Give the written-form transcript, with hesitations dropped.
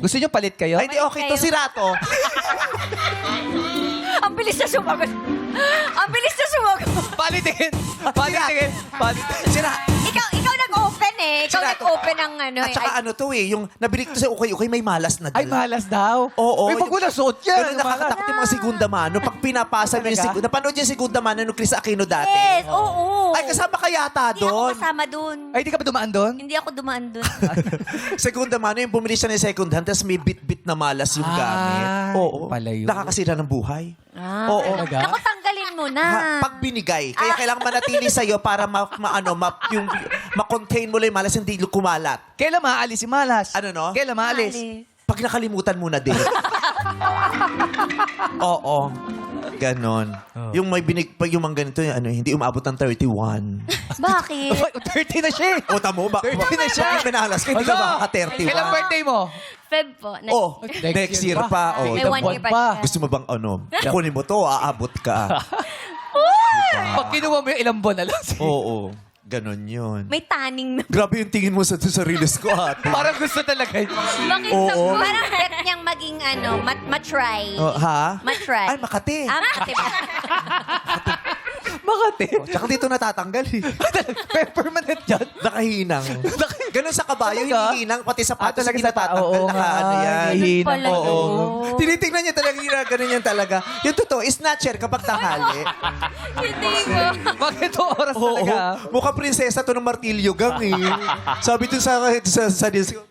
Gusto niyo palit kayo? Ay, hindi, okay to, sira to. Ang bilis na sumagot. Ang bilis na sumagot. Palitin! Palitin! Palitin! Sira. Ikaw nag-open eh. Ikaw Sira to. nag-open ng ano At eh. saka ano to eh, yung nabili ko sa ukay-ukay, may malas na dala. Ay, malas daw. Oo. May pag wala suot yan. Ganun nakakatakot yung mga segunda mano. Pag pinapasa mo yung Talaga? segunda, napanood yung segunda mano nung Chris Aquino dati. Yes, oo. Ay, kasama ka yata Hindi ako doon. kasama dun. Ay, di ka ba dumaan doon? Hindi ako dumaan dun. Segunda mano, yung bumili siya ng second hand, tapos may bit-bit na malas yung gamit. Oo. pala yun. Nakakasira ng buhay. Oo. Talaga? Naku, tanggalin mo na. Pag binigay. Kaya kailangan manatili sa'yo para ma-contain mo lang yung malas, hindi kumalat. Kailan maaalis si Malas? Ano, no? Kailan maalis? Pag nakalimutan mo na din. Oo. Ganon. Yung may pag yung mga ganito, hindi umabot ng 31. Bakit? Oy, 30 na siya eh. O, tamo ba? 30 na siya. Bakit minalas ka? Hindi ka makaka-31. Kailan birthday mo? Feb po. Oh, next year pa. Oh. May Isang 1 year buwan pa. Gusto mo bang kunin mo to, aabot ka. Pag kinuha mo yung ilang buwan na lang. Oo. Ganon yun. May tanning na. Grabe yung tingin mo sa reels ko, ate. Parang gusto talaga yun. Bakit Oo. parang bet niyang maging matry. Oh, ha? Matry. Ay, Makati. Makati ba? Makati. Tsaka dito natatanggal eh. Permanent yan. Nakahinang. Ganon sa kabayo, Talaga? hinihinang, pati sapatos, talaga hindi sa natatanggal. oo nga, Ano yan. hihina. Pala Oo. yun. Tinitingnan niya talaga, ganun yan talaga. Yung totoo, snatcher kapag tanghali. Hindi ko. Bakit ito oras Oo. talaga? Mukha prinsesa to ng martilyo gang eh. Sabi dun sa reels ko,